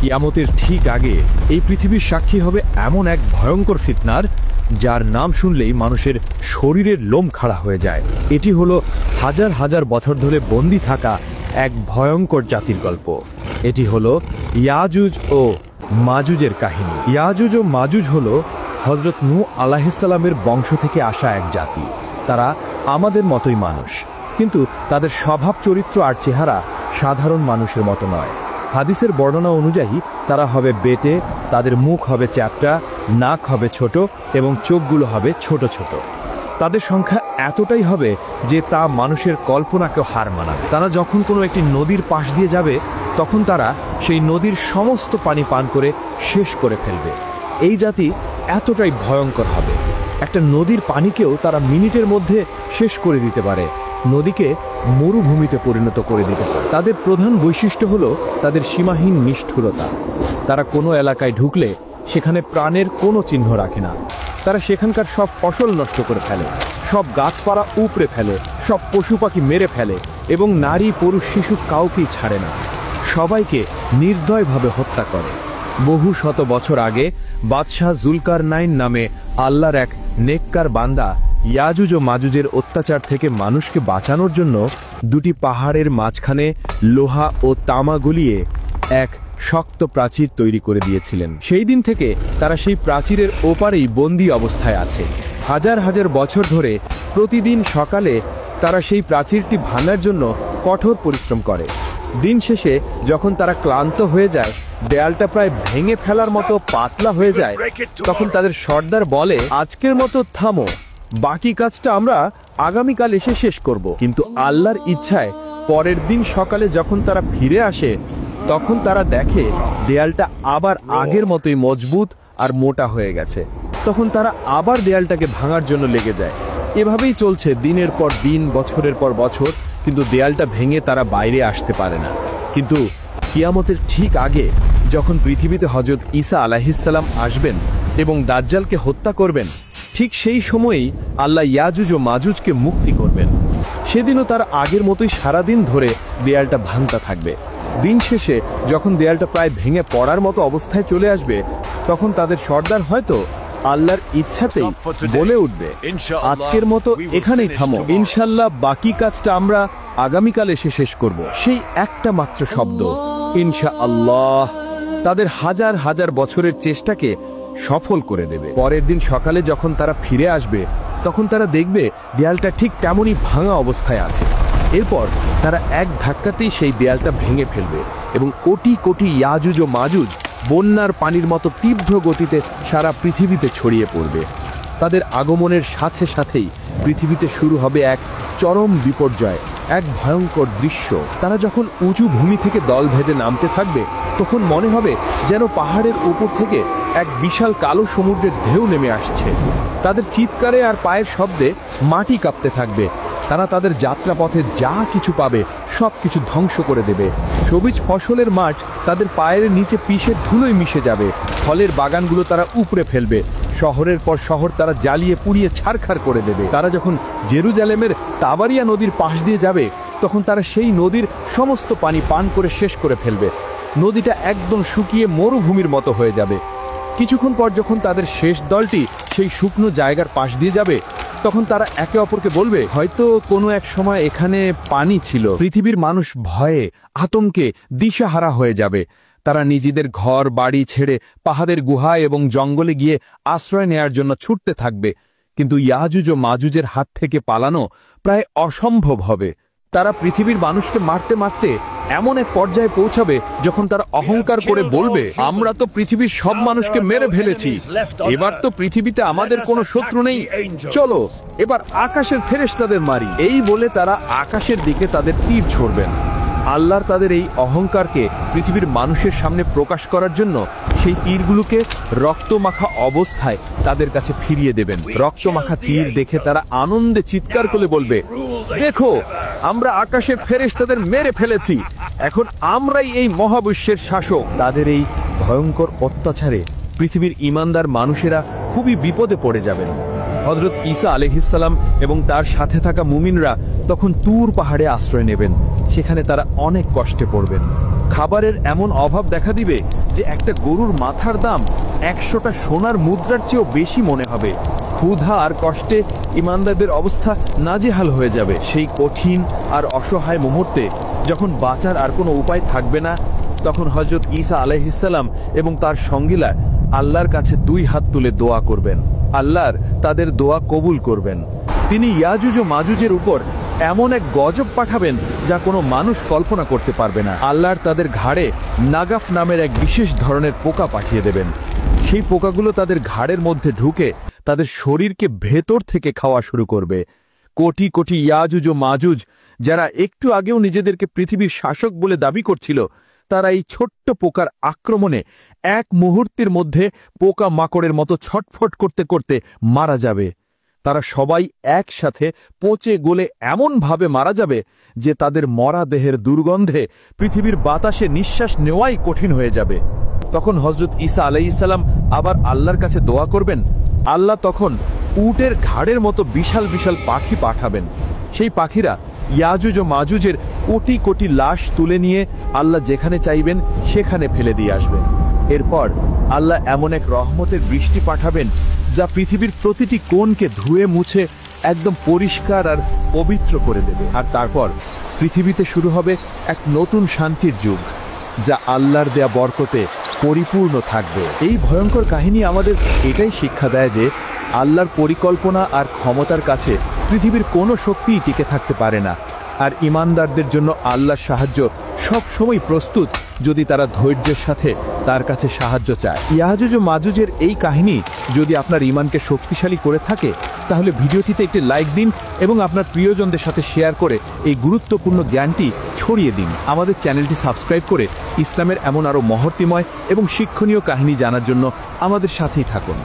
কিয়ামতের ঠিক আগে এই পৃথিবীর সাক্ষী হবে এমন এক ভয়ঙ্কর ফিতনার, যার নাম শুনলেই মানুষের শরীরের লোম খাড়া হয়ে যায়। এটি হলো হাজার হাজার বছর ধরে বন্দী থাকা এক ভয়ঙ্কর জাতির গল্প। এটি হলো ইয়াজুজ ও মাজুজের কাহিনী। ইয়াজুজ ও মাজুজ হলো হযরত নূহ আলাইহিস সালামের বংশ থেকে আসা এক জাতি। তারা আমাদের মতোই মানুষ, কিন্তু তাদের স্বভাব চরিত্র আর চেহারা সাধারণ মানুষের মতো নয়। হাদিসের বর্ণনা অনুযায়ী তারা হবে বেটে, তাদের মুখ হবে চ্যাপ্টা, নাক হবে ছোট এবং চোখগুলো হবে ছোট ছোট। তাদের সংখ্যা এতটাই হবে যে তা মানুষের কল্পনাকেও হার মানাবে। তারা যখন কোনো একটি নদীর পাশ দিয়ে যাবে, তখন তারা সেই নদীর সমস্ত পানি পান করে শেষ করে ফেলবে। এই জাতি এতটাই ভয়ঙ্কর হবে, একটা নদীর পানিকেও তারা মিনিটের মধ্যে শেষ করে দিতে পারে, নদীকে মরুভূমিতে পরিণত করে দিতে পারে। তাদের প্রধান বৈশিষ্ট্য হলো তাদের সীমাহীন নিষ্ঠুরতা। তারা কোনো এলাকায় ঢুকলে সেখানে প্রাণের কোনো চিহ্ন রাখে না। তারা সেখানকার সব ফসল নষ্ট করে ফেলে, সব গাছপালা উপড়ে ফেলে, সব পশু পাখি মেরে ফেলে এবং নারী পুরুষ শিশু কাউকেই ছাড়ে না। সবাইকে নির্দয়ভাবে হত্যা করে। বহু শত বছর আগে বাদশাহ জুলকারনাইন নামে আল্লাহর এক নেককার বান্দা ইয়াজুজ ও মাজুজের অত্যাচার থেকে মানুষকে বাঁচানোর জন্য দুটি পাহাড়ের মাঝখানে লোহা ও তামা গলিয়ে এক শক্ত প্রাচীর তৈরি করে দিয়েছিলেন। সেই দিন থেকে তারা সেই প্রাচীরের ওপারেই বন্দী অবস্থায় আছে। হাজার হাজার বছর ধরে প্রতিদিন সকালে তারা সেই প্রাচীরটি ভাঙার জন্য কঠোর পরিশ্রম করে। দিন শেষে যখন তারা ক্লান্ত হয়ে যায়, দেয়ালটা প্রায় ভেঙে ফেলার মতো পাতলা হয়ে যায়, তখন তাদের সর্দার বলে, আজকের মতো থামো, বাকি কাজটা আমরা আগামীকাল এসে শেষ করব। কিন্তু আল্লাহর ইচ্ছায় পরের দিন সকালে যখন তারা ফিরে আসে, তখন তারা দেখে দেয়ালটা আবার আগের মতোই মজবুত আর মোটা হয়ে গেছে। তখন তারা আবার দেয়ালটাকে ভাঙার জন্য লেগে যায়। এভাবেই চলছে দিনের পর দিন, বছরের পর বছর, কিন্তু দেয়ালটা ভেঙে তারা বাইরে আসতে পারে না। কিন্তু কিয়ামতের ঠিক আগে যখন পৃথিবীতে হযরত ঈসা আলাইহিস সালাম আসবেন এবং দাজ্জালকে হত্যা করবেন, ঠিক সেই সময়েই আল্লাহ ইয়াজুজ ও মাজুজকে মুক্তি করবেন। সেদিনও তার আগের মতোই সারাদিন ধরে দেয়ালটা ভাঙতে থাকবে। দিন শেষে যখন দেয়ালটা প্রায় ভেঙে পড়ার মতো অবস্থায় চলে আসবে, তখন তাদের সর্দার হয়তো আল্লাহর ইচ্ছাতেই বলে উঠবে, আজকের মতো এখানেই থামো, ইনশাল্লাহ বাকি কাজটা আমরা আগামীকাল এসে শেষ করব। সেই একটা মাত্র শব্দ ইনশাআল্লাহ তাদের হাজার হাজার বছরের চেষ্টাকে সফল করে দেবে। পরের দিন সকালে যখন তারা ফিরে আসবে, তখন তারা দেখবে দেয়ালটা ঠিক তেমনই ভাঙা অবস্থায় আছে। এরপর তারা এক ধাক্কাতেই সেই দেয়ালটা ভেঙে ফেলবে এবং কোটি কোটি ইয়াজুজ ও মাজুজ বন্যার পানির মতো তীব্র গতিতে সারা পৃথিবীতে ছড়িয়ে পড়বে। তাদের আগমনের সাথে সাথেই পৃথিবীতে শুরু হবে এক চরম বিপর্যয়, এক ভয়ঙ্কর দৃশ্য। তারা যখন উঁচু ভূমি থেকে দল ভেদে নামতে থাকবে, তখন মনে হবে যেন পাহাড়ের উপর থেকে এক বিশাল কালো সমুদ্রের ঢেউ নেমে আসছে। তাদের চিৎকারে আর পায়ের শব্দে মাটি কাঁপতে থাকবে। তারা তাদের যাত্রাপথে যা কিছু পাবে সব কিছু ধ্বংস করে দেবে। সবুজ ফসলের মাঠ তাদের পায়ের নিচে পিষে ধুলোয় মিশে যাবে। ফলের বাগানগুলো তারা উপড়ে ফেলবে। শহরের পর শহর তারা জ্বালিয়ে পুড়িয়ে ছারখার করে দেবে। তারা যখন জেরুজালেমের তাবারিয়া নদীর পাশ দিয়ে যাবে, তখন তারা সেই নদীর সমস্ত পানি পান করে শেষ করে ফেলবে। নদীটা একদম শুকিয়ে মরুভূমির মতো হয়ে যাবে। কিছুক্ষণ পর যখন তাদের শেষ দলটি সেই শুকনো জায়গার পাশ দিয়ে যাবে, তখন তারা একে অপরকে বলবে, হয়তো কোনো এক সময় এখানে পানি ছিল। পৃথিবীর মানুষ ভয়ে আতঙ্কে দিশাহারা হয়ে যাবে। তারা নিজেদের ঘর বাড়ি ছেড়ে পাহাড়ের গুহায় এবং জঙ্গলে গিয়ে আশ্রয় নেয়ার জন্য ছুটতে থাকবে। কিন্তু ইয়াজুজ ও মাজুজের হাত থেকে পালানো প্রায় অসম্ভব হবে। তারা পৃথিবীর মানুষকে মারতে মারতে এমন এক পর্যায়ে পৌঁছাবে যখন তারা অহংকার করে বলবে, আমরা তো পৃথিবীর সব মানুষকে মেরে ফেলেছি, এবার তো পৃথিবীতে আমাদের কোনো শত্রু নেই, চলো এবার আকাশের ফেরেশতাদের মারি। এই বলে তারা আকাশের দিকে তাদের তীর ছুড়বেন। আল্লাহর তাদের এই অহংকারকে পৃথিবীর মানুষের সামনে প্রকাশ করার জন্য সেই তীরগুলোকে রক্তমাখা অবস্থায় তাদের কাছে ফিরিয়ে দেবেন। রক্তমাখা তীর দেখে তারা আনন্দে চিৎকার করে বলবে, দেখো আমরা আকাশের ফেরেশতাদের মেরে ফেলেছি, এখন আমরাই এই মহাবিশ্বের শাসক। তাদের এই ভয়ঙ্কর অত্যাচারে পৃথিবীর ঈমানদার মানুষেরা খুবই বিপদে পড়ে যাবেন। হযরত ঈসা আলাইহিস সালাম এবং তার সাথে থাকা মুমিনরা তখন তুর পাহাড়ে আশ্রয় নেবেন। সেখানে তারা অনেক কষ্টে পড়বেন। খাবারের এমন অভাব দেখা দিবে যে একটা গরুর মাথার দাম 100টা সোনার মুদ্রার চেয়েও বেশি মনে হবে। ক্ষুধা আর কষ্টে ইমানদারদের অবস্থা নাজেহাল হয়ে যাবে। সেই কঠিন আর অসহায় মুহূর্তে যখন বাঁচার আর কোনো উপায় থাকবে না, তখন হযরত ঈসা আলাইহিসসালাম এবং তার সঙ্গীরা আল্লাহর কাছে 2 হাত তুলে দোয়া করবেন। আল্লাহর তাদের দোয়া কবুল করবেন। তিনি ইয়াজুজ ও মাজুজের উপর এমন এক গজব পাঠাবেন যা কোনো মানুষ কল্পনা করতে পারবে না। আল্লাহর তাদের ঘাড়ে নাগাফ নামের এক বিশেষ ধরনের পোকা পাঠিয়ে দেবেন। সেই পোকাগুলো তাদের ঘাড়ের মধ্যে ঢুকে তাদের শরীরকে ভেতর থেকে খাওয়া শুরু করবে। কোটি কোটি ইয়াজুজ ও মাজুজ, যারা একটু আগেও নিজেদেরকে পৃথিবীর শাসক বলে দাবি করছিল, তারা এই ছোট্ট পোকার আক্রমণে এক মুহূর্তের মধ্যে পোকা মাকড়ের মতো ছটফট করতে করতে মারা যাবে। তারা সবাই একসাথে পচে গলে এমনভাবে মারা যাবে যে তাদের মরা দেহের দুর্গন্ধে পৃথিবীর বাতাসে নিঃশ্বাস নেওয়াই কঠিন হয়ে যাবে। তখন হযরত ঈসা আলাইহিসসালাম আবার আল্লাহর কাছে দোয়া করবেন। আল্লাহ তখন উটের ঘাড়ের মতো বিশাল বিশাল পাখি পাঠাবেন। সেই পাখিরা ইয়াজুজ ও মাজুজের কোটি কোটি লাশ তুলে নিয়ে আল্লাহ যেখানে চাইবেন সেখানে ফেলে দিয়ে আসবেন। এরপর আল্লাহ এমন এক রহমতের বৃষ্টি পাঠাবেন যা পৃথিবীর প্রতিটি কোণকে ধুয়ে মুছে একদম পরিষ্কার আর পবিত্র করে দেবে। আর তারপর পৃথিবীতে শুরু হবে এক নতুন শান্তির যুগ, যা আল্লাহর দেয়া বরকতে পরিপূর্ণ থাকবে। এই ভয়ঙ্কর কাহিনী আমাদের এটাই শিক্ষা দেয় যে আল্লাহর পরিকল্পনা আর ক্ষমতার কাছে পৃথিবীর কোনো শক্তিই টিকে থাকতে পারে না। আর ঈমানদারদের জন্য আল্লাহর সাহায্য সব সময় প্রস্তুত, যদি তারা ধৈর্যের সাথে তার কাছে সাহায্য চায়। ইয়াজুজ ও মাজুজের এই কাহিনী যদি আপনার ঈমানকে শক্তিশালী করে থাকে, তাহলে ভিডিওটিতে একটি লাইক দিন এবং আপনার প্রিয়জনদের সাথে শেয়ার করে এই গুরুত্বপূর্ণ জ্ঞানটি ছড়িয়ে দিন। আমাদের চ্যানেলটি সাবস্ক্রাইব করে ইসলামের এমন আরও মহর্তিময় এবং শিক্ষণীয় কাহিনী জানার জন্য আমাদের সাথেই থাকুন।